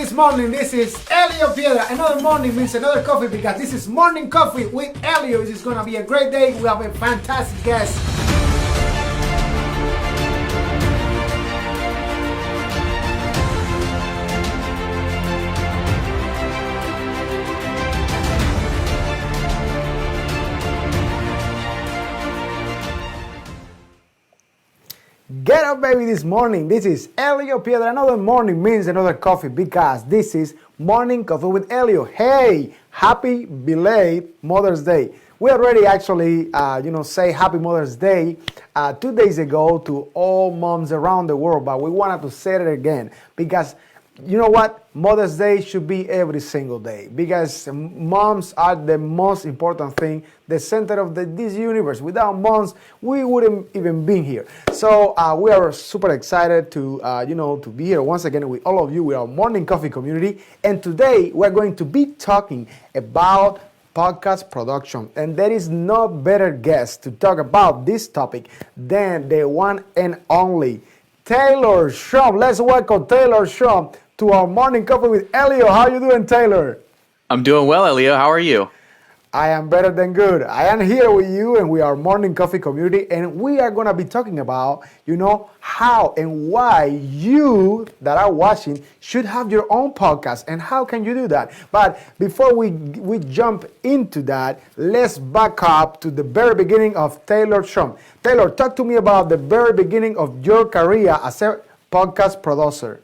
this morning. This is Elio Piedra. Another morning means another coffee because this is Morning Coffee with Elio. This is going to be a great day. We have a fantastic guest. Get up, baby, this morning. This is Elio Piedra. Another morning means another coffee because this is Morning Coffee with Elio. Hey, happy belated Mother's Day. We already actually, say Happy Mother's Day 2 days ago to all moms around the world, but we wanted to say it again because you know what? Mother's Day should be every single day because moms are the most important thing, the center of this universe. Without moms, we wouldn't even be here. So we are super excited to be here once again with all of you, with our Morning Coffee community. And today we're going to be talking about podcast production. And there is no better guest to talk about this topic than the one and only Taylor Shrum. Let's welcome Taylor Shrum to our Morning Coffee with Elio. How you doing, Taylor? I'm doing well, Elio. How are you? I am better than good. I am here with you and we are Morning Coffee community, and we are going to be talking about, how and why you that are watching should have your own podcast and how can you do that. But before we jump into that, let's back up to the very beginning of Taylor Shrum. Taylor, talk to me about the very beginning of your career as a podcast producer.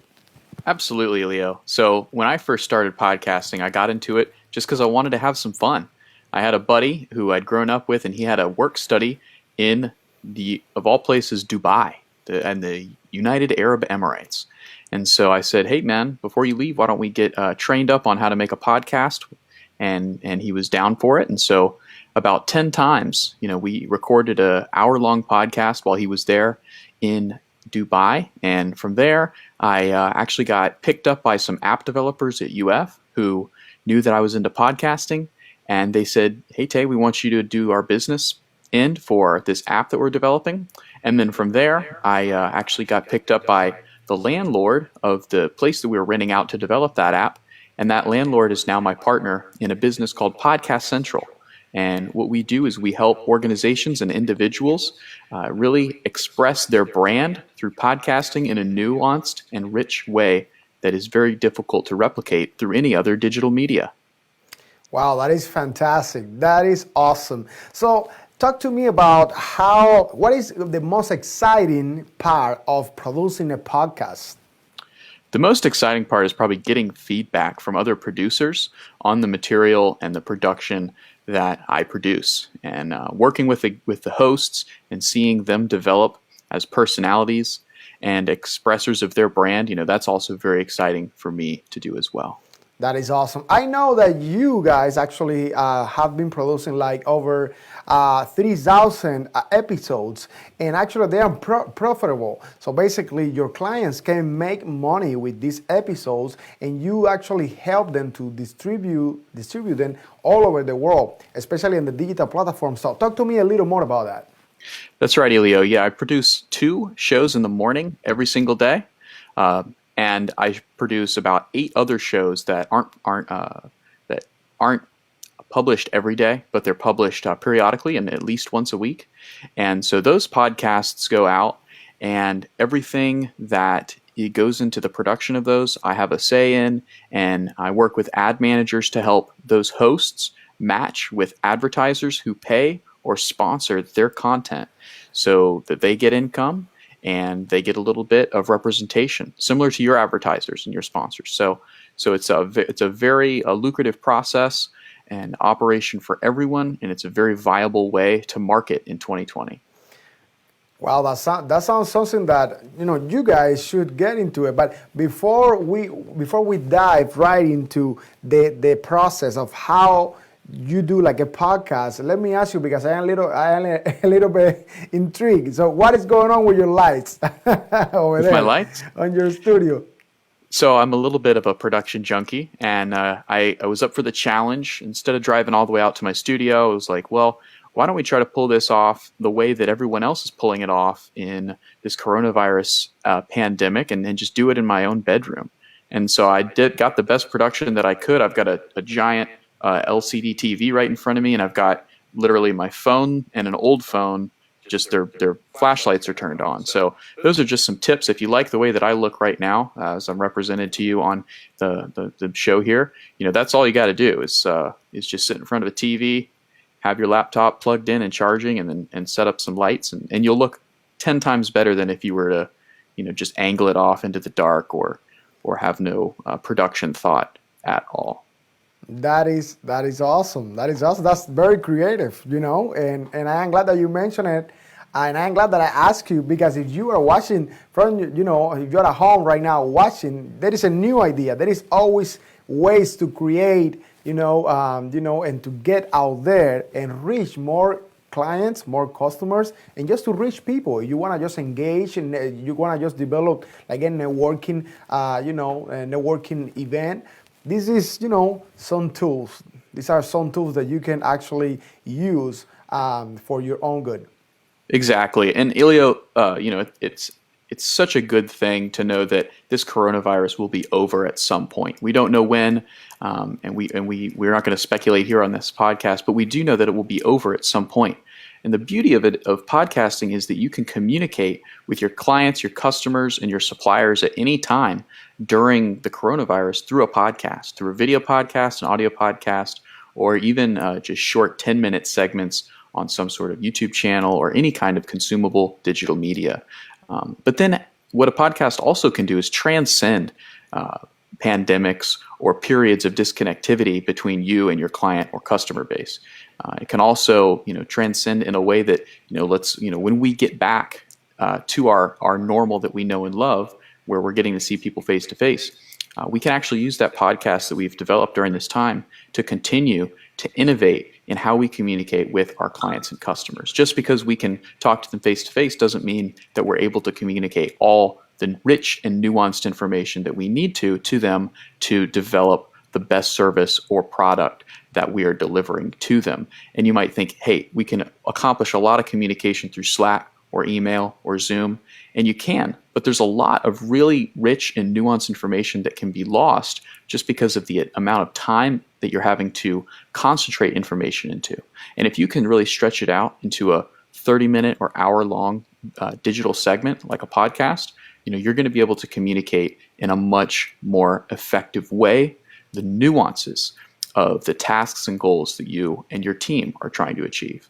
Absolutely, Leo. So when I first started podcasting, I got into it just because I wanted to have some fun. I had a buddy who I'd grown up with, and he had a work study in of all places, Dubai and the United Arab Emirates. And so I said, hey, man, before you leave, why don't we get trained up on how to make a podcast? And he was down for it. And so about 10 times, we recorded an hour-long podcast while he was there in Dubai. And from there, I actually got picked up by some app developers at UF who knew that I was into podcasting. And they said, hey, Tay, we want you to do our business end for this app that we're developing. And then from there, I actually got picked up by the landlord of the place that we were renting out to develop that app. And that landlord is now my partner in a business called Podcast Central. And what we do is we help organizations and individuals really express their brand through podcasting in a nuanced and rich way that is very difficult to replicate through any other digital media. Wow, that is fantastic. That is awesome. So talk to me about what is the most exciting part of producing a podcast? The most exciting part is probably getting feedback from other producers on the material and the production that I produce, and working with the hosts and seeing them develop as personalities and expressors of their brand. That's also very exciting for me to do as well. That is awesome. I know that you guys actually have been producing like over 3,000 episodes, and actually they are profitable. So basically your clients can make money with these episodes, and you actually help them to distribute them all over the world, especially in the digital platforms. So talk to me a little more about that. That's right, Elio. Yeah, I produce 2 shows in the morning every single day. And I produce about 8 other shows that aren't published every day, but they're published periodically and at least once a week. And so those podcasts go out, and everything that it goes into the production of those, I have a say in, and I work with ad managers to help those hosts match with advertisers who pay or sponsor their content so that they get income and they get a little bit of representation, similar to your advertisers and your sponsors. So it's a very lucrative process and operation for everyone, and it's a very viable way to market in 2020. Wow, that sounds something that you guys should get into it. But before we dive right into the process of how you do like a podcast, let me ask you, because I am a little bit intrigued. So what is going on with your lights over there? My lights? On your studio? So I'm a little bit of a production junkie, and I was up for the challenge. Instead of driving all the way out to my studio, I was like, well, why don't we try to pull this off the way that everyone else is pulling it off in this coronavirus pandemic, and just do it in my own bedroom. And so I got the best production that I could. I've got a giant LCD TV right in front of me, and I've got literally my phone and an old phone. Just their flashlights are turned on. So those are just some tips. If you like the way that I look right now, as I'm represented to you on the show here, that's all you got to do is just sit in front of a TV, have your laptop plugged in and charging, and set up some lights, and you'll look 10 times better than if you were to just angle it off into the dark or have no production thought at all. That is awesome. That is awesome. That's very creative, and I am glad that you mentioned it. And I'm glad that I asked you, because if you are watching if you're at home right now watching, there is a new idea. There is always ways to create, and to get out there and reach more clients, more customers, and just to reach people. You want to just engage, and you want to just develop like a networking, networking event. This is, some tools. These are some tools that you can actually use for your own good. Exactly. And Elio, it's such a good thing to know that this coronavirus will be over at some point. We don't know when, and we're not going to speculate here on this podcast, but we do know that it will be over at some point. And the beauty of podcasting is that you can communicate with your clients, your customers, and your suppliers at any time during the coronavirus through a podcast, through a video podcast, an audio podcast, or even just short 10-minute segments on some sort of YouTube channel or any kind of consumable digital media. But then what a podcast also can do is transcend pandemics or periods of disconnectivity between you and your client or customer base. It can also, transcend in a way that, when we get back to our normal that we know and love, where we're getting to see people face to face, we can actually use that podcast that we've developed during this time to continue to innovate in how we communicate with our clients and customers. Just because we can talk to them face to face doesn't mean that we're able to communicate all the rich and nuanced information that we need to them to develop the best service or product that we are delivering to them. And you might think, hey, we can accomplish a lot of communication through Slack or email or Zoom, and you can, but there's a lot of really rich and nuanced information that can be lost just because of the amount of time that you're having to concentrate information into. And if you can really stretch it out into a 30-minute or hour-long digital segment like a podcast, you're going to be able to communicate in a much more effective way the nuances of the tasks and goals that you and your team are trying to achieve.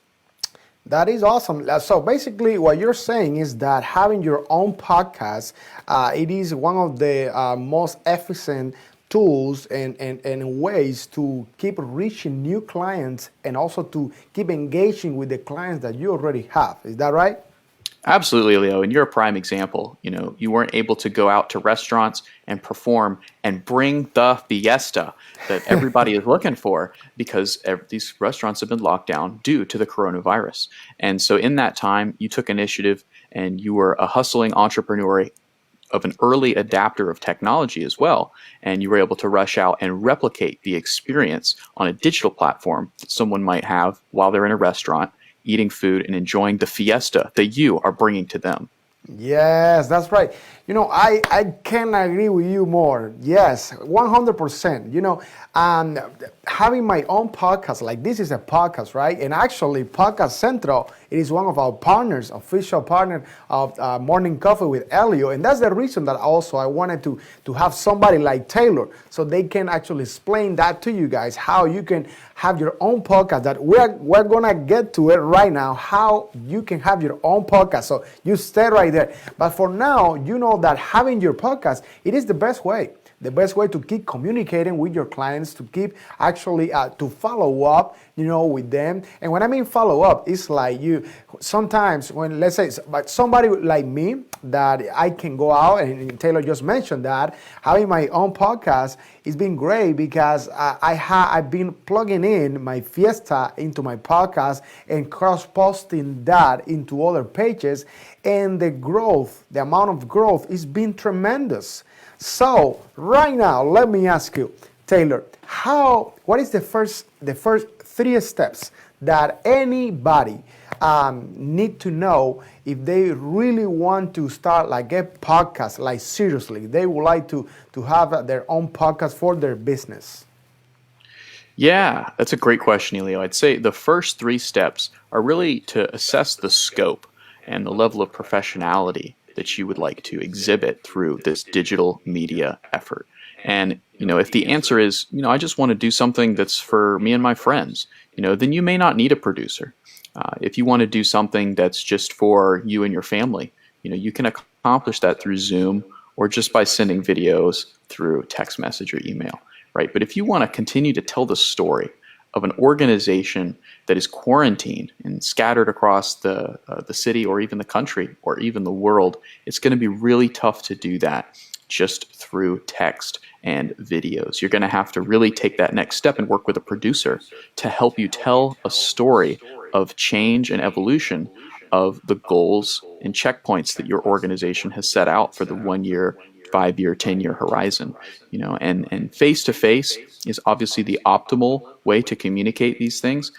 That is awesome. So basically what you're saying is that having your own podcast, it is one of the most efficient tools and ways to keep reaching new clients and also to keep engaging with the clients that you already have. Is that right? Absolutely, Leo. And you're a prime example. You weren't able to go out to restaurants and perform and bring the fiesta that everybody is looking for because these restaurants have been locked down due to the coronavirus. And so in that time, you took initiative and you were a hustling entrepreneur of an early adapter of technology as well. And you were able to rush out and replicate the experience on a digital platform that someone might have while they're in a restaurant, eating food and enjoying the fiesta that you are bringing to them. Yes, that's right. I can't agree with you more. Yes, 100%. Having my own podcast, like this is a podcast, right? And actually, Podcast Central, it is one of our partners, official partner of Morning Coffee with Elio. And that's the reason that also I wanted to have somebody like Taylor so they can actually explain that to you guys, how you can have your own podcast. That we're going to get to it right now, how you can have your own podcast. So you stay right there. But for now, you know that having your podcast, it is the best way. The best way to keep communicating with your clients, to keep actually to follow up, with them. And when I mean follow up, it's like you sometimes when, let's say, but somebody like me that I can go out, and Taylor just mentioned that having my own podcast has been great because I've been plugging in my fiesta into my podcast and cross-posting that into other pages, and the amount of growth has been tremendous. So right now, let me ask you, Taylor, what is the first 3 steps that anybody need to know if they really want to start like a podcast, like seriously, they would like to have their own podcast for their business? Yeah, that's a great question, Elio. I'd say the first three steps are really to assess the scope and the level of professionality that you would like to exhibit through this digital media effort. And, if the answer is, I just want to do something that's for me and my friends, then you may not need a producer. If you want to do something that's just for you and your family, you can accomplish that through Zoom or just by sending videos through text message or email, right? But if you want to continue to tell the story of an organization that is quarantined and scattered across the city or even the country or even the world, it's going to be really tough to do that just through text and videos. You're going to have to really take that next step and work with a producer to help you tell a story of change and evolution of the goals and checkpoints that your organization has set out for the 1 year, 5 year, 10-year horizon. And face to face is obviously the optimal way to communicate these things,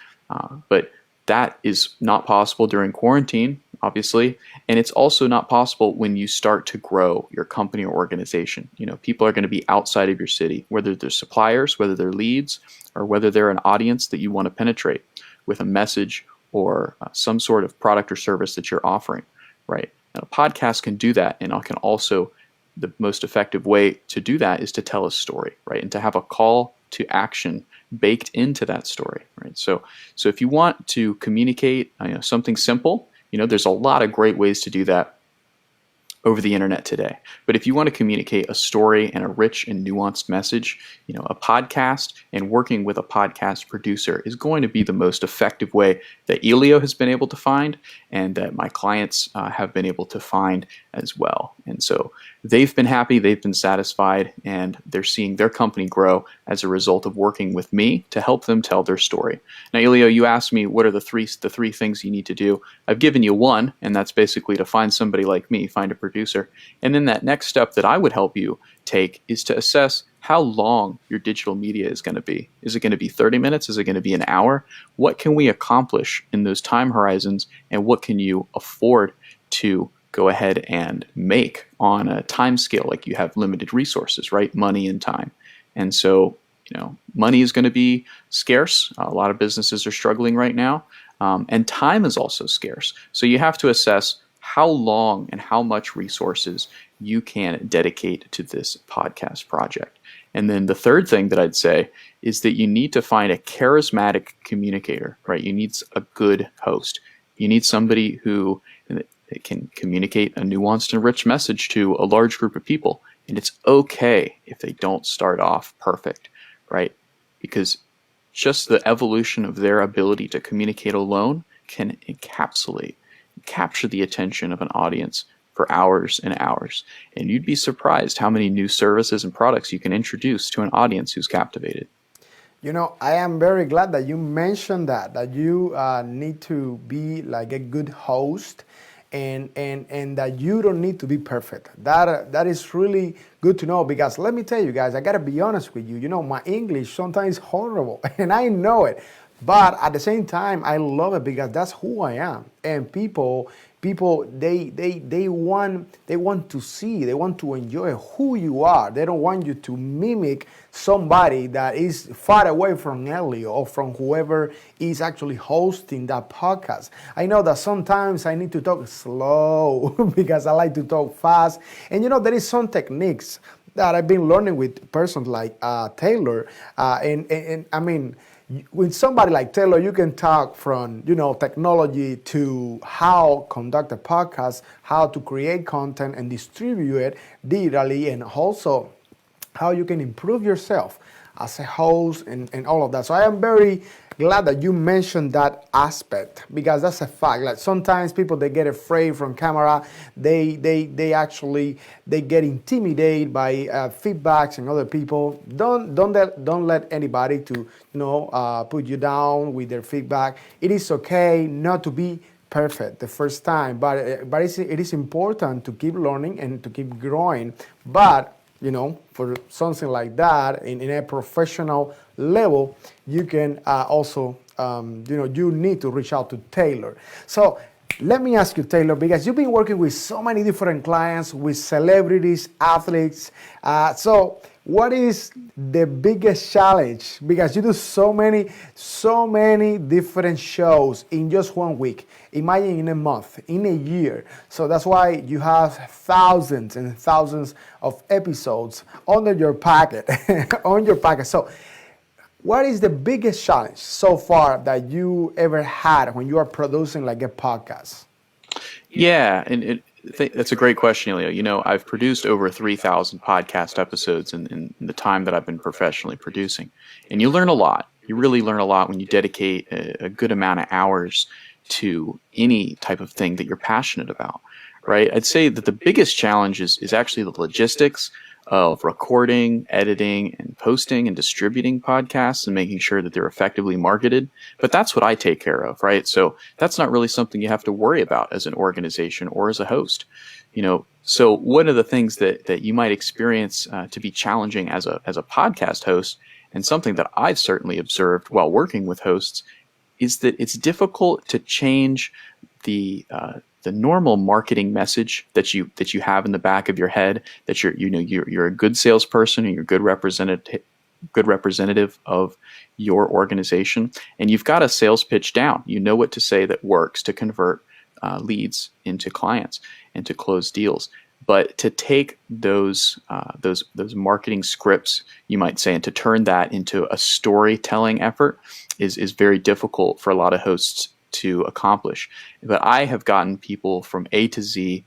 but that is not possible during quarantine, obviously, and it's also not possible when you start to grow your company or organization. People are going to be outside of your city, whether they're suppliers, whether they're leads, or whether they're an audience that you want to penetrate with a message or some sort of product or service that you're offering, right? Now, a podcast can do that, and can also, the most effective way to do that is to tell a story, right? And to have a call to action baked into that story, right? So if you want to communicate something simple, there's a lot of great ways to do that over the internet today. But if you want to communicate a story and a rich and nuanced message, a podcast and working with a podcast producer is going to be the most effective way that Elio has been able to find and that my clients have been able to find as well. And so they've been happy, they've been satisfied, and they're seeing their company grow as a result of working with me to help them tell their story. Now, Elio, you asked me what are the three things you need to do. I've given you one, and that's basically to find somebody like me, find a producer. And then that next step that I would help you take is to assess how long your digital media is going to be. Is it going to be 30 minutes? Is it going to be an hour? What can we accomplish in those time horizons, and what can you afford to go ahead and make on a time scale? Like, you have limited resources, right? Money and time. And so, money is going to be scarce. A lot of businesses are struggling right now. And time is also scarce. So you have to assess how long and how much resources you can dedicate to this podcast project. And then the third thing that I'd say is that you need to find a charismatic communicator, right? You need a good host. You need somebody who can communicate a nuanced and rich message to a large group of people. And it's okay if they don't start off perfect, right? Because just the evolution of their ability to communicate alone can capture the attention of an audience for hours and hours. And you'd be surprised how many new services and products you can introduce to an audience who's captivated. I am very glad that you mentioned that you need to be like a good host, and that you don't need to be perfect. That is really good to know, because let me tell you guys, I gotta be honest with you. My English sometimes is horrible, and I know it. But at the same time, I love it because that's who I am. And people they want to see, they want to enjoy who you are. They don't want you to mimic somebody that is far away from Elio or from whoever is actually hosting that podcast. I know that sometimes I need to talk slow because I like to talk fast. And there is some techniques that I've been learning with persons like Taylor. And I mean, with somebody like Taylor, you can talk from, technology to how conduct a podcast, how to create content and distribute it digitally, and also how you can improve yourself as a host and all of that. So I am very glad that you mentioned that aspect, because that's a fact. Like, sometimes people, they get afraid from camera. They get intimidated by feedbacks and other people. Don't let anybody to put you down with their feedback. It is okay not to be perfect the first time, but it is important to keep learning and to keep growing. But for something like that, in a professional level, you can also you need to reach out to Taylor. So let me ask you, Taylor, because you've been working with so many different clients, with celebrities, athletes. So what is the biggest challenge? Because you do so many different shows in just 1 week. Imagine in a month, in a year. So that's why you have thousands and thousands of episodes under your packet, on your packet. So what is the biggest challenge so far that you ever had when you are producing like a podcast? Yeah, that's a great question, Elio. I've produced over 3,000 podcast episodes in the time that I've been professionally producing. And you learn a lot. You really learn a lot when you dedicate a good amount of hours to any type of thing that you're passionate about, right? I'd say that the biggest challenge is actually the logistics of recording, editing, and posting and distributing podcasts and making sure that they're effectively marketed. But that's what I take care of, right? So that's not really something you have to worry about as an organization or as a host. So one of the things that you might experience to be challenging as a podcast host, and something that I've certainly observed while working with hosts, is that it's difficult to change the normal marketing message that you have in the back of your head, that you're a good salesperson and you're a good representative of your organization, and you've got a sales pitch down. You know what to say that works to convert leads into clients and to close deals. But to take those marketing scripts, you might say, and to turn that into a storytelling effort is very difficult for a lot of hosts to accomplish. But I have gotten people from A to Z,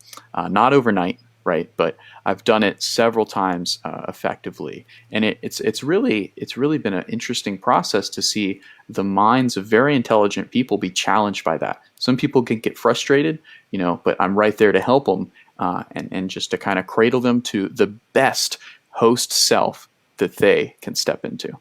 not overnight, right? But I've done it several times effectively, and it's really been an interesting process to see the minds of very intelligent people be challenged by that. Some people can get frustrated, but I'm right there to help them and just to kind of cradle them to the best host self that they can step into.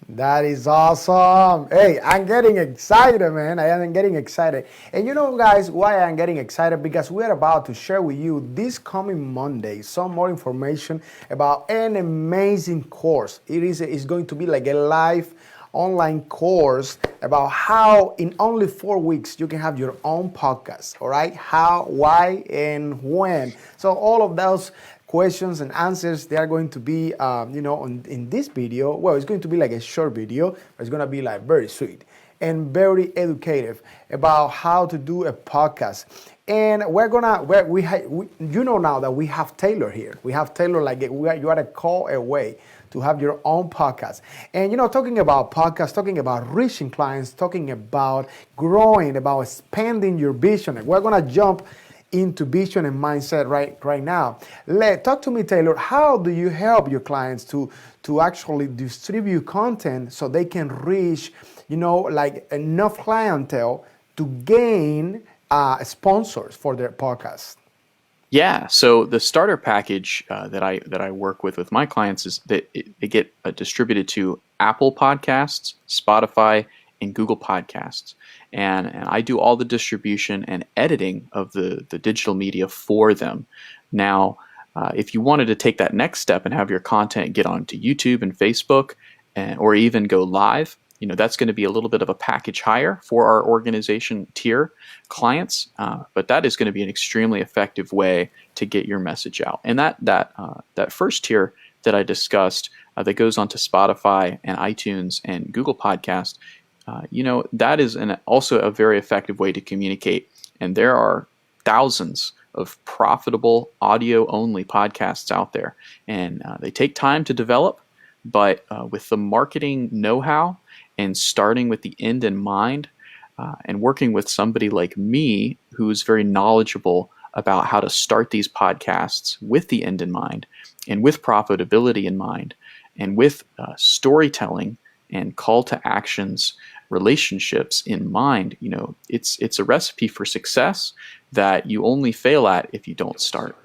That is awesome. Hey, I'm getting excited, man. I am getting excited. And guys, why I'm getting excited? Because we're about to share with you this coming Monday some more information about an amazing course. It's going to be like a live online course about how in only 4 weeks you can have your own podcast. All right? How, why, and when. So all of those questions and answers, they are going to be in this video. Well, it's going to be like a short video, but it's going to be like very sweet and very educative about how to do a podcast. And now that we have Taylor here. We have Taylor, you are a call away to have your own podcast. And talking about podcasts, talking about reaching clients, talking about growing, about expanding your vision. We're gonna jump into vision and mindset right now. Talk to me, Taylor. How do you help your clients to actually distribute content so they can reach, enough clientele to gain sponsors for their podcast? Yeah, so the starter package that I work with my clients is that they get distributed to Apple Podcasts, Spotify, and Google Podcasts. And I do all the distribution and editing of the digital media for them. Now, if you wanted to take that next step and have your content get onto YouTube and Facebook, or even go live, that's going to be a little bit of a package higher for our organization tier clients. But that is going to be an extremely effective way to get your message out. And that first tier that I discussed that goes onto Spotify and iTunes and Google Podcast, that is also a very effective way to communicate. And there are thousands of profitable audio-only podcasts out there. And they take time to develop, but with the marketing know-how and starting with the end in mind, and working with somebody like me who's very knowledgeable about how to start these podcasts with the end in mind and with profitability in mind and with storytelling and call to actions relationships in mind, it's a recipe for success that you only fail at if you don't start.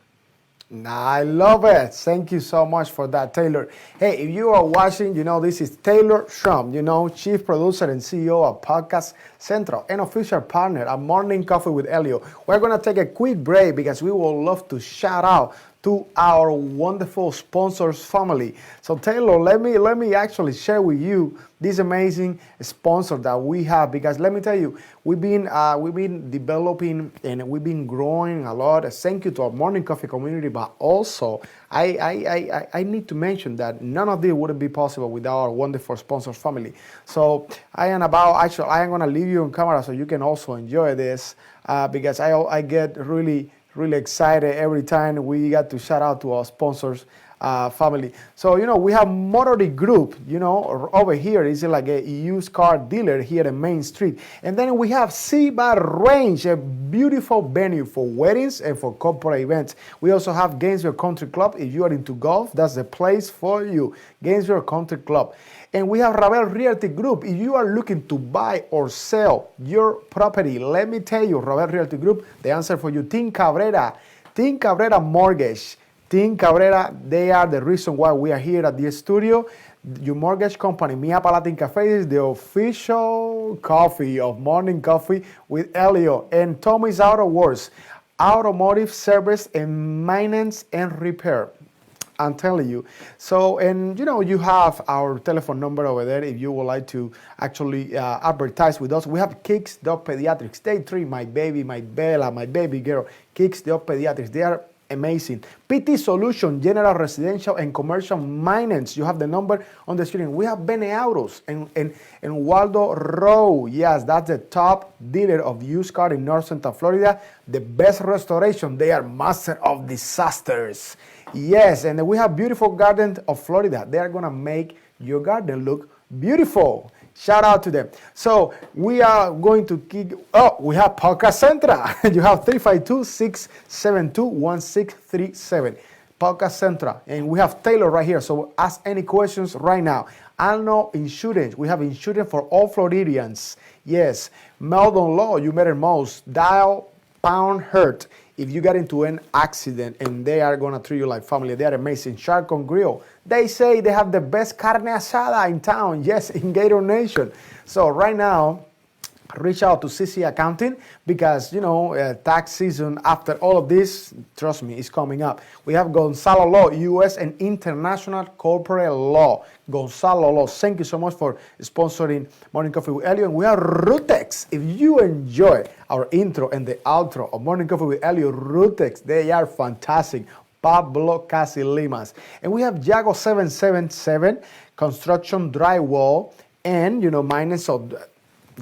I love it. Thank you so much for that, Taylor. Hey, if you are watching, this is Taylor Shrum, Chief Producer and CEO of Podcast Central and official partner at Morning Coffee with Elio. We're going to take a quick break because we would love to shout out to our wonderful sponsors family. So Taylor, let me actually share with you this amazing sponsor that we have, because let me tell you, we've been developing and we've been growing a lot. Thank you to our Morning Coffee community, but also I need to mention that none of this wouldn't be possible without our wonderful sponsors family. So I am going to leave you on camera so you can also enjoy this, because I get really excited every time we got to shout out to our sponsors family. So, we have Motory Group, over here is like a used car dealer here in Main Street. And then we have Seabar Range, a beautiful venue for weddings and for corporate events. We also have Gainesville Country Club. If you are into golf, that's the place for you, Gainesville Country Club. And we have Ravel Realty Group. If you are looking to buy or sell your property, let me tell you, Ravel Realty Group, the answer for you, Team Cabrera Mortgage. Team Cabrera, they are the reason why we are here at the studio. Your mortgage company, Mia Palatin Cafe, is the official coffee of Morning Coffee with Elio. And Tommy's Auto Works, automotive service and maintenance and repair. I'm telling you. So, and you have our telephone number over there if you would like to actually advertise with us. We have Kicks Dog Pediatrics. They treat my baby, my Bella, my baby girl. Kicks Dog Pediatrics. They are amazing. PT Solution, General Residential and Commercial Maintenance. You have the number on the screen. We have Bene Autos and Waldo Row. Yes, that's the top dealer of used car in North Central Florida. The best restoration. They are master of disasters. Yes, and we have Beautiful Garden of Florida. They are going to make your garden look beautiful. Shout out to them. So we are going to we have Podcast Centra. You have 352-672-1637. Podcast Centra. And we have Taylor right here. So ask any questions right now. Alno Insurance. We have insurance for all Floridians. Yes. Meldon Law, you matter most. Dial Pound Hurt. If you get into an accident, and they are going to treat you like family. They are amazing. Shark on Grill. They say they have the best carne asada in town. Yes, in Gator Nation. So right now, reach out to CC Accounting because, tax season after all of this, trust me, is coming up. We have Gonzalo Law, U.S. and International Corporate Law. Gonzalo Law, thank you so much for sponsoring Morning Coffee with Elio. And we have Rutex. If you enjoy our intro and the outro of Morning Coffee with Elio, Rutex, they are fantastic. Pablo Casilimas. And we have Jago 777, Construction Drywall, and, minus of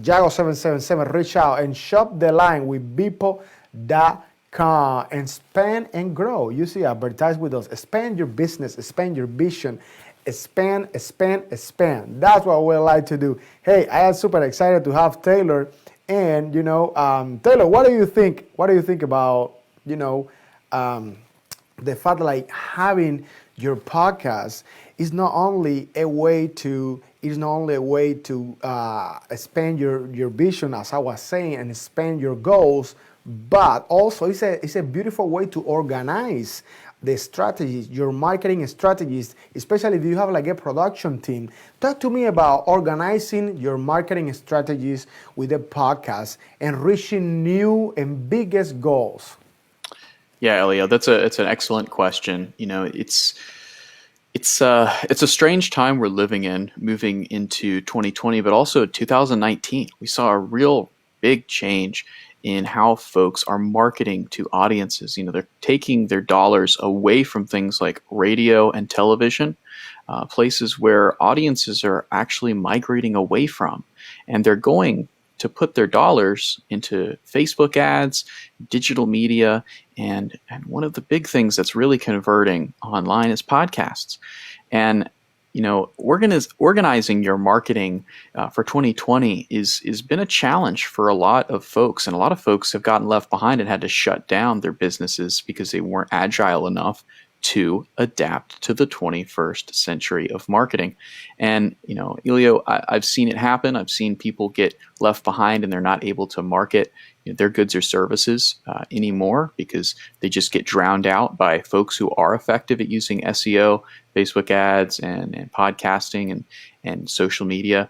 Jago 777, reach out and shop the line with Bipo.com and expand and grow. You see, advertise with us. Expand your business, expand your vision, expand. That's what we like to do. Hey, I am super excited to have Taylor. And, Taylor, what do you think? What do you think about, the fact like having your podcast is not only a way to expand your vision, as I was saying, and expand your goals, but also it's a beautiful way to organize the strategies, your marketing strategies, especially if you have like a production team. Talk to me about organizing your marketing strategies with a podcast and reaching new and biggest goals. Yeah, Elio, it's an excellent question. It's a strange time we're living in, moving into 2020, but also 2019. We saw a real big change in how folks are marketing to audiences. They're taking their dollars away from things like radio and television, places where audiences are actually migrating away from, and they're going to put their dollars into Facebook ads, digital media, and one of the big things that's really converting online is podcasts. And organizing your marketing for 2020 is been a challenge for a lot of folks, and a lot of folks have gotten left behind and had to shut down their businesses because they weren't agile enough to adapt to the 21st century of marketing. And, Elio, I've seen it happen. I've seen people get left behind and they're not able to market their goods or services anymore because they just get drowned out by folks who are effective at using SEO, Facebook ads, and podcasting and social media.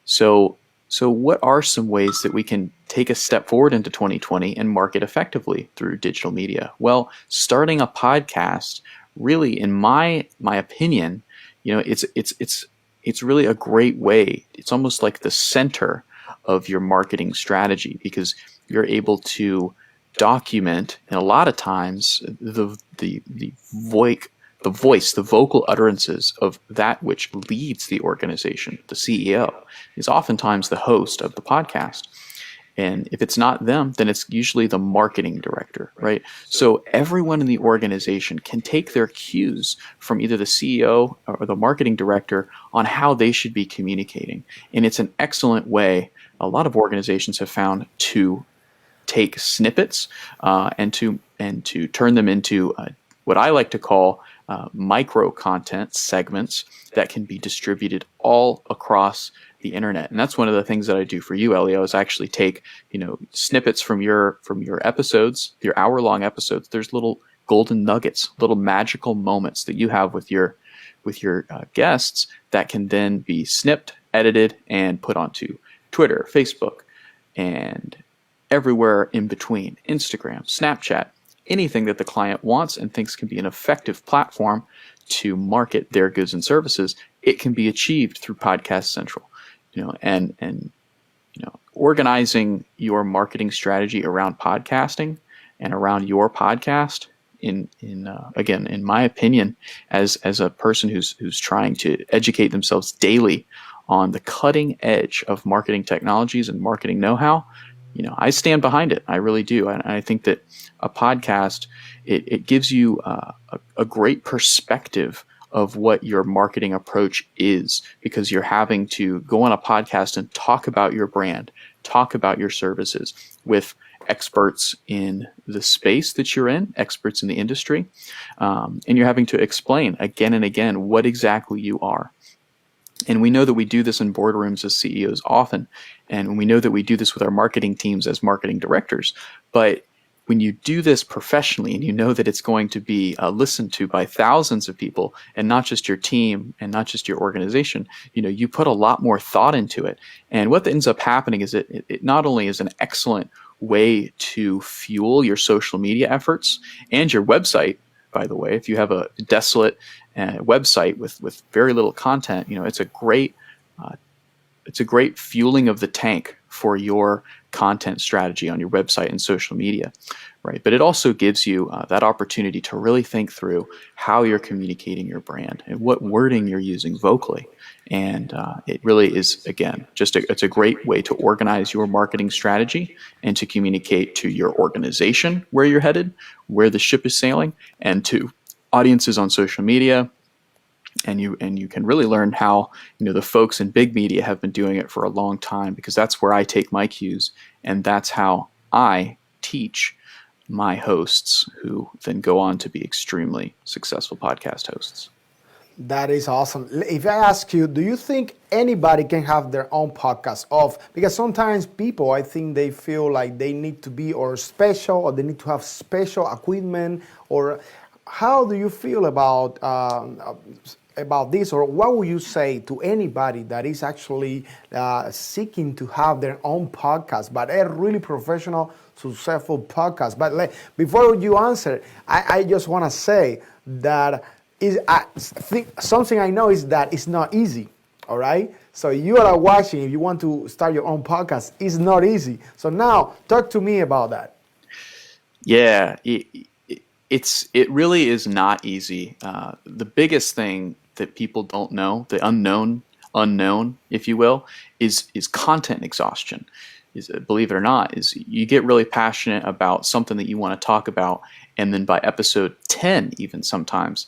So So what are some ways that we can take a step forward into 2020 and market effectively through digital media? Well, starting a podcast, really, in my opinion, it's really a great way. It's almost like the center of your marketing strategy, because you're able to document, and a lot of times the vocal utterances of that which leads the organization. The CEO is oftentimes the host of the podcast. And if it's not them, then it's usually the marketing director, right? So everyone in the organization can take their cues from either the CEO or the marketing director on how they should be communicating. And it's an excellent way, a lot of organizations have found, to take snippets and to turn them into what I like to call micro content segments that can be distributed all across the internet. And that's one of the things that I do for you, Elio, is actually take snippets from your episodes, your hour-long episodes. There's little golden nuggets, little magical moments that you have with your guests that can then be snipped, edited, and put onto Twitter, Facebook, and everywhere in between, Instagram, Snapchat, anything that the client wants and thinks can be an effective platform to market their goods and services. It can be achieved through Podcast Central. And organizing your marketing strategy around podcasting and around your podcast, again, in my opinion, as a person who's trying to educate themselves daily on the cutting edge of marketing technologies and marketing know-how, I stand behind it. I really do. And I think that a podcast, it gives you a great perspective of what your marketing approach is, because you're having to go on a podcast and talk about your brand, talk about your services with experts in the space that you're in, experts in the industry, and you're having to explain again and again what exactly you are. And we know that we do this in boardrooms as CEOs often, and we know that we do this with our marketing teams as marketing directors. But when you do this professionally, and you know that it's going to be listened to by thousands of people, and not just your team and not just your organization, you put a lot more thought into it. And what ends up happening is it not only is an excellent way to fuel your social media efforts and your website. By the way, if you have a desolate website with very little content, it's a great fueling of the tank for your content strategy on your website and social media, right? But it also gives you that opportunity to really think through how you're communicating your brand and what wording you're using vocally. And it really is, again, it's a great way to organize your marketing strategy and to communicate to your organization where you're headed, where the ship is sailing, and to audiences on social media. And you can really learn how the folks in big media have been doing it for a long time, because that's where I take my cues, and that's how I teach my hosts, who then go on to be extremely successful podcast hosts. That is awesome. If I ask you, do you think anybody can have their own podcast because sometimes people, I think they feel like they need to be or special, or they need to have special equipment, or how do you feel about this, or what would you say to anybody that is actually seeking to have their own podcast, but a really professional, successful podcast? But before you answer, I just want to say that something I know is that it's not easy. All right. So you are watching. If you want to start your own podcast, it's not easy. So now talk to me about that. Yeah, it really is not easy. The biggest thing that people don't know, the unknown, if you will, is content exhaustion. Believe it or not, is you get really passionate about something that you want to talk about, and then by episode 10, even sometimes,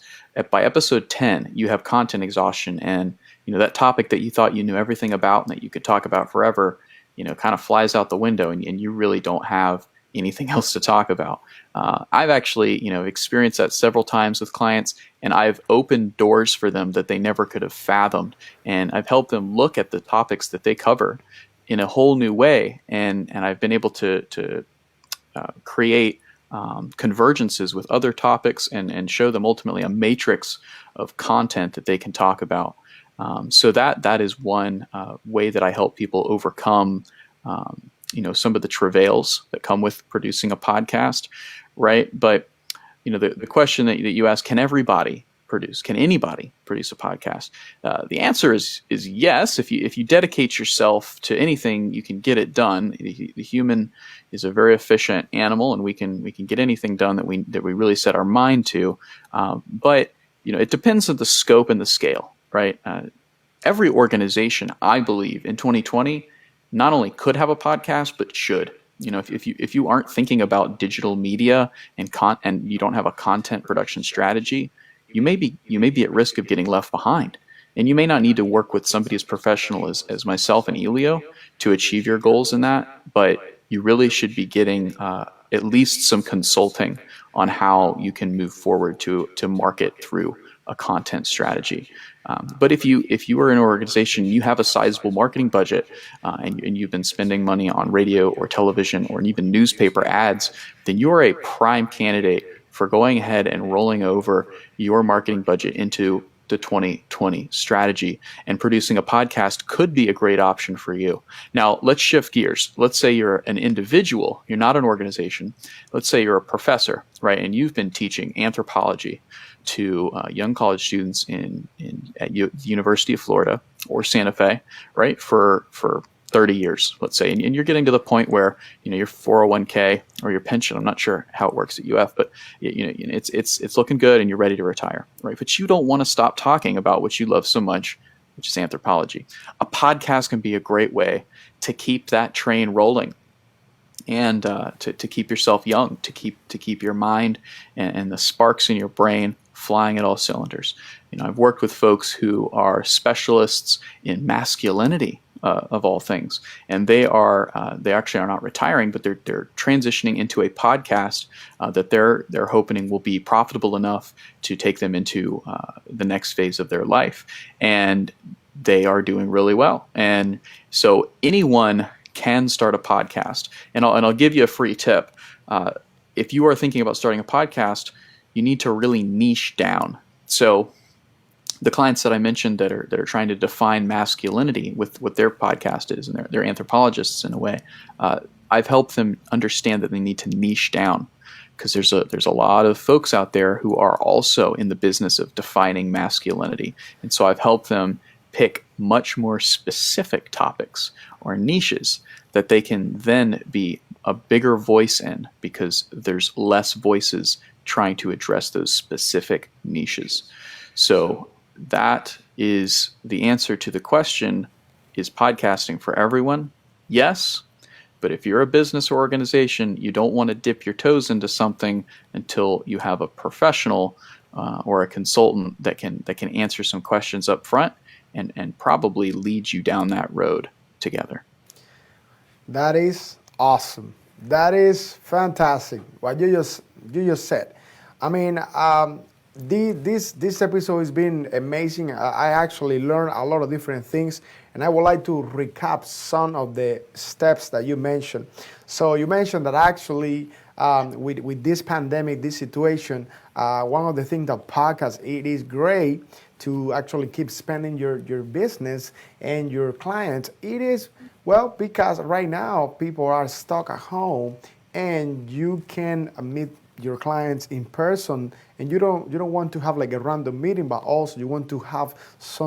by episode 10, you have content exhaustion, and that topic that you thought you knew everything about and that you could talk about forever, kind of flies out the window, and you really don't have anything else to talk about. I've actually, experienced that several times with clients, and I've opened doors for them that they never could have fathomed, and I've helped them look at the topics that they cover in a whole new way, and I've been able to create convergences with other topics and show them ultimately a matrix of content that they can talk about So that is one way that I help people overcome, some of the travails that come with producing a podcast, right? But the question that you ask, can everybody produce? Can anybody produce a podcast? The answer is yes. If you dedicate yourself to anything, you can get it done. The human is a very efficient animal, and we can get anything done that we really set our mind to. But it depends on the scope and the scale, right? Every organization, I believe, in 2020, not only could have a podcast, but should. If you aren't thinking about digital media and you don't have a content production strategy, you may be at risk of getting left behind. And you may not need to work with somebody as professional as myself and Elio to achieve your goals in that, but you really should be getting at least some consulting on how you can move forward to market through a content strategy. But if you are an organization, you have a sizable marketing budget, and you've been spending money on radio or television or even newspaper ads, then you're a prime candidate for going ahead and rolling over your marketing budget into the 2020 strategy, and producing a podcast could be a great option for you. Now, let's shift gears. Let's say you're an individual, you're not an organization. Let's say you're a professor, right? And you've been teaching anthropology to young college students at the University of Florida or Santa Fe, right? For 30 years, let's say, and you're getting to the point where your 401k or your pension, I'm not sure how it works at UF, but it's looking good and you're ready to retire, right? But you don't want to stop talking about what you love so much, which is anthropology. A podcast can be a great way to keep that train rolling, and to keep yourself young, to keep your mind and the sparks in your brain flying at all cylinders. I've worked with folks who are specialists in masculinity, of all things, and they actually are not retiring, but they're transitioning into a podcast that they're hoping will be profitable enough to take them into the next phase of their life, and they are doing really well. And so anyone can start a podcast, and I'll give you a free tip. If you are thinking about starting a podcast, you need to really niche down. So the clients that I mentioned that are trying to define masculinity with what their podcast is, and they're anthropologists in a way, I've helped them understand that they need to niche down, because there's a lot of folks out there who are also in the business of defining masculinity, and so I've helped them pick much more specific topics or niches that they can then be a bigger voice in, because there's less voices trying to address those specific niches. So that is the answer to the question, is podcasting for everyone? Yes, but if you're a business or organization, you don't want to dip your toes into something until you have a professional or a consultant that can answer some questions up front and probably lead you down that road together. That is awesome. That is fantastic. What you just said. I mean, this episode has been amazing. I actually learned a lot of different things, and I would like to recap some of the steps that you mentioned. So you mentioned that actually with this pandemic, this situation, one of the things that podcasts, it is great to actually keep spending your business and your clients. It is, well, because right now people are stuck at home, and you can meet your clients in person, and you don't want to have like a random meeting, but also you want to have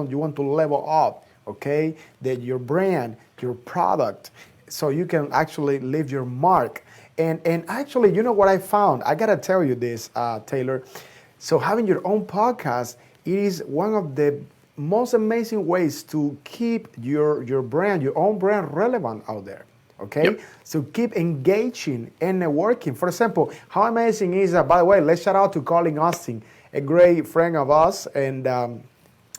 you want to level up, okay, that your brand, your product, so you can actually leave your mark. And actually, you know what I found? I gotta tell you this, Taylor. So having your own podcast, it is one of the most amazing ways to keep your brand, your own brand, relevant out there. Okay, yep. So keep engaging and networking. For example, how amazing is that? By the way, let's shout out to Colin Austin, a great friend of us, and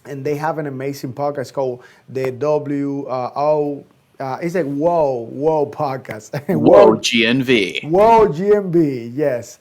they have an amazing podcast called the WO. It's like Whoa podcast. Whoa GNV. Whoa GNV. Yes.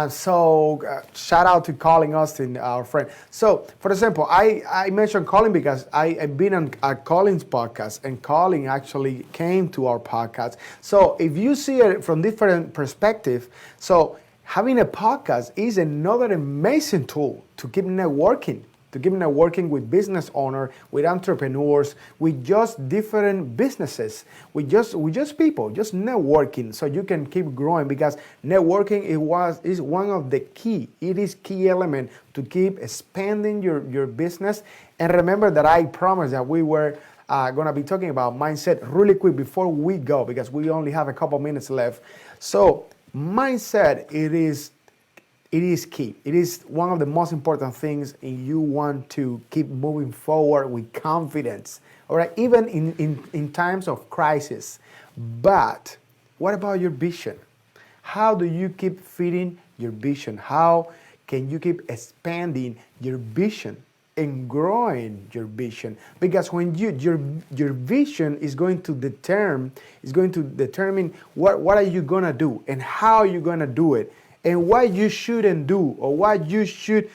So shout out to Colin Austin, our friend. So, for example, I mentioned Colin because I've been on Colin's podcast, and Colin actually came to our podcast. So if you see it from different perspective, so having a podcast is another amazing tool to keep networking. to keep networking with business owners, with entrepreneurs, with just different businesses, with just people, just networking, so you can keep growing. Because networking is one of the key. It is key element to keep expanding your business. And remember that I promised that we were going to be talking about mindset really quick before we go, because we only have a couple minutes left. So mindset, it is key. It is one of the most important things if you want to keep moving forward with confidence, all right, even in times of crisis. But what about your vision? How do you keep feeding your vision? How can you keep expanding your vision and growing your vision? Because when your vision is going to determine what are you gonna do and how you're gonna do it, and what you shouldn't do, or what you should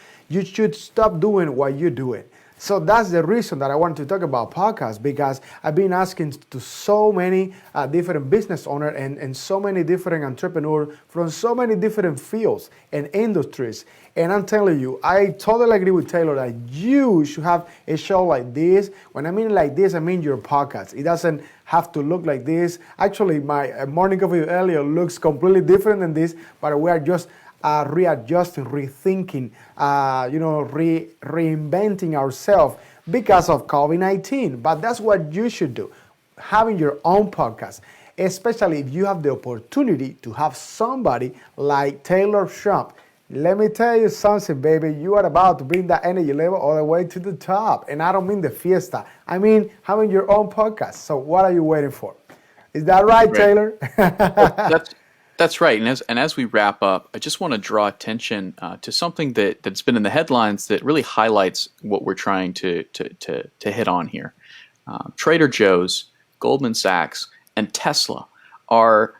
stop doing while you do it. So that's the reason that I want to talk about podcasts, because I've been asking to so many different business owners and so many different entrepreneurs from so many different fields and industries. And I'm telling you, I totally agree with Taylor that you should have a show like this. When I mean like this, I mean your podcast. It doesn't have to look like this. Actually, my morning coffee with Elliot looks completely different than this, but we are just readjusting, rethinking, reinventing ourselves because of COVID-19. But that's what you should do, having your own podcast, especially if you have the opportunity to have somebody like Taylor Shrum. Let me tell you something, baby. You are about to bring that energy level all the way to the top. And I don't mean the fiesta. I mean having your own podcast. So what are you waiting for? Is that right, Taylor? That's right. And as we wrap up, I just want to draw attention to something that's been in the headlines that really highlights what we're trying to hit on here. Trader Joe's, Goldman Sachs, and Tesla are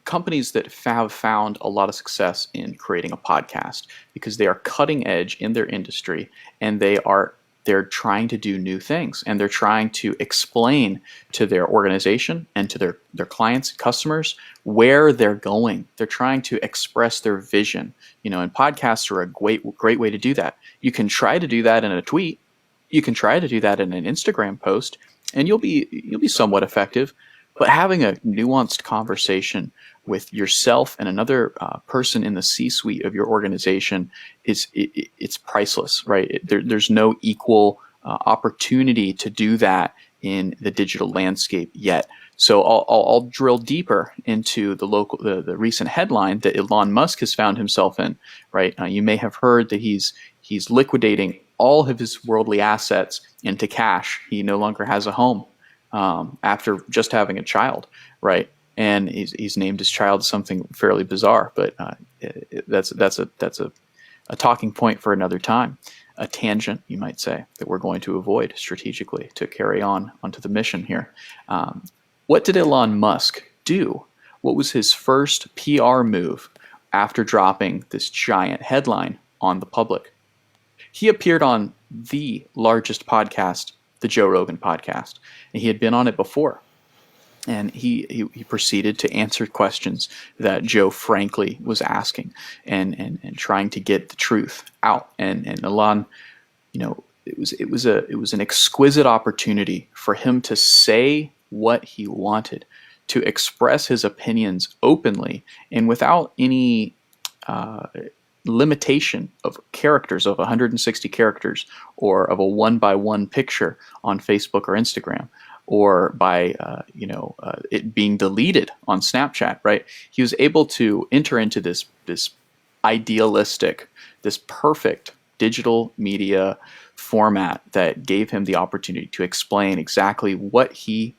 companies that have found a lot of success in creating a podcast because they are cutting edge in their industry, and they're trying to do new things, and they're trying to explain to their organization and to their clients and customers where they're going. They're trying to express their vision, and podcasts are a great way to do that. You can try to do that in a tweet. You can try to do that in an Instagram post, and you'll be somewhat effective. But having a nuanced conversation with yourself and another person in the C-suite of your organization it's priceless, right? There's no equal opportunity to do that in the digital landscape yet. So I'll drill deeper into the recent headline that Elon Musk has found himself in, right? You may have heard that he's liquidating all of his worldly assets into cash. He no longer has a home after just having a child, right? And he's named his child something fairly bizarre, but that's a talking point for another time, a tangent, you might say, that we're going to avoid strategically to carry on onto the mission here. What did Elon Musk do? What was his first PR move after dropping this giant headline on the public? He appeared on the largest podcast, the Joe Rogan podcast, and he had been on it before. And he proceeded to answer questions that Joe frankly was asking and trying to get the truth out. And Elon, it was an exquisite opportunity for him to say what he wanted, to express his opinions openly and without any limitation of characters, of 160 characters, or of a one-by-one picture on Facebook or Instagram, or by it being deleted on Snapchat, right? He was able to enter into this idealistic, this perfect digital media format that gave him the opportunity to explain exactly what he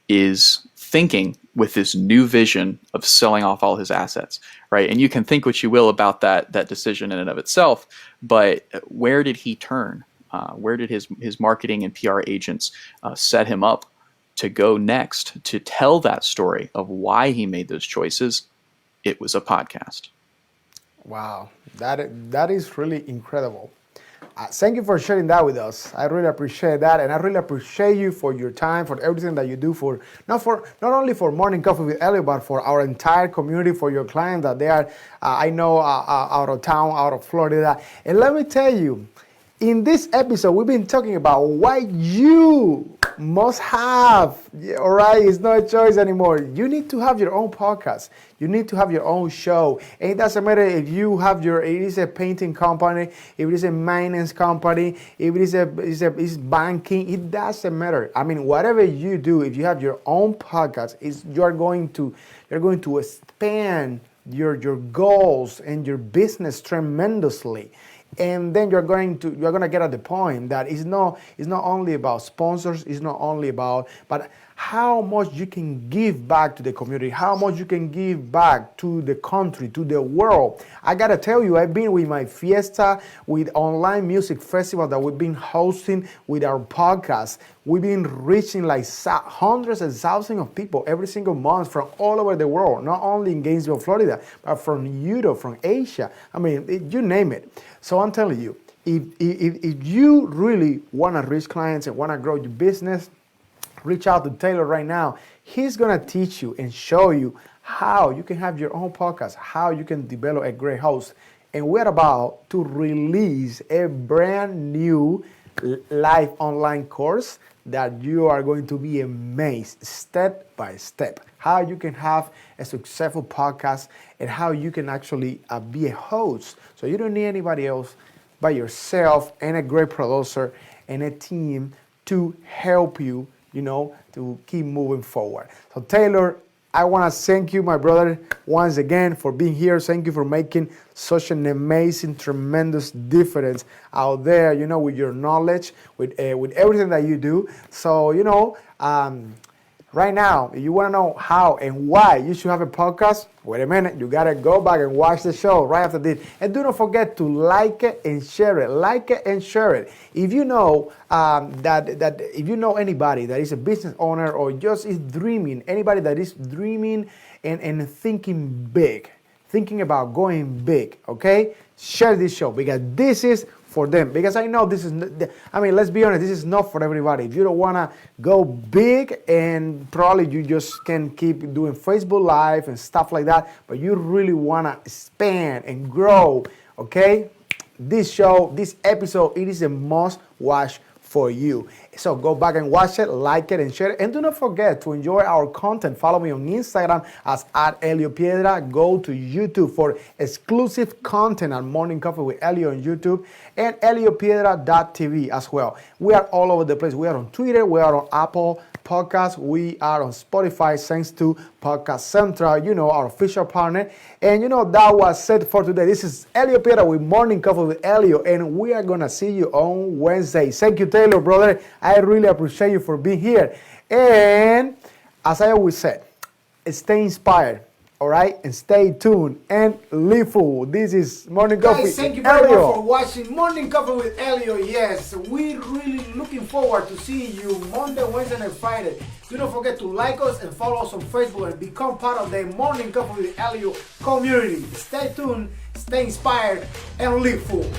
is thinking with this new vision of selling off all his assets, right? And you can think what you will about that decision in and of itself, but where did he turn? Where did his marketing and PR agents set him up to go next to tell that story of why he made those choices? It was a podcast. Wow, that is really incredible. Thank you for sharing that with us. I really appreciate that, and I really appreciate you for your time, for everything that you do for not only for Morning Coffee with Elliot, but for our entire community, for your clients that they are, I know, out of town, out of Florida. And let me tell you, In this episode, we've been talking about why you must have, all right? It's not a choice anymore. You need to have your own podcast. You need to have your own show. And it doesn't matter if you have it is a painting company, if it is a maintenance company, if it is banking, it doesn't matter. I mean, whatever you do, if you have your own podcast, you're going to expand your goals and your business tremendously. And then you're gonna get at the point that it's not only about sponsors, it's not only about, but how much you can give back to the community, how much you can give back to the country, to the world. I gotta tell you, I've been with my fiesta, with online music festival that we've been hosting with our podcast. We've been reaching like hundreds and thousands of people every single month from all over the world, not only in Gainesville, Florida, but from Europe, from Asia. I mean, you name it. So I'm telling you, if you really want to reach clients and want to grow your business, reach out to Taylor right now. He's going to teach you and show you how you can have your own podcast, how you can develop a great host. And we're about to release a brand new live online course that you are going to be amazed step by step. How you can have a successful podcast and how you can actually be a host. So you don't need anybody else but yourself and a great producer and a team to help you, to keep moving forward. So Taylor, I want to thank you, my brother, once again for being here. Thank you for making such an amazing, tremendous difference out there, with your knowledge, with everything that you do. So, right now, if you want to know how and why you should have a podcast, wait a minute, you got to go back and watch the show right after this. And do not forget to like it and share it. Like it and share it. If you know if you know anybody that is a business owner or just is dreaming, anybody that is dreaming and thinking big, thinking about going big, okay? Share this show because this is for them. Because I know this is, let's be honest, this is not for everybody. If you don't want to go big and probably you just can keep doing Facebook Live and stuff like that, but you really want to expand and grow, okay? This show, this episode, it is a must watch for you. So go back and watch it, like it, and share it. And do not forget to enjoy our content. Follow me on Instagram as @ElioPiedra. Go to YouTube for exclusive content on Morning Coffee with Elio on YouTube and ElioPiedra.tv as well. We are all over the place. We are on Twitter. We are on Apple Podcasts. We are on Spotify thanks to Podcast Central, our official partner. And that was it for today. This is Elio Piedra with Morning Coffee with Elio, and we are going to see you on Wednesday. Thank you, Taylor, brother. I really appreciate you for being here. And as I always said, stay inspired, all right? And stay tuned and live full. This is Morning Coffee. Guys, thank you very much for watching Morning Coffee with Elio. Yes, we're really looking forward to seeing you Monday, Wednesday, and Friday. Do not forget to like us and follow us on Facebook and become part of the Morning Coffee with Elio community. Stay tuned, stay inspired, and live full.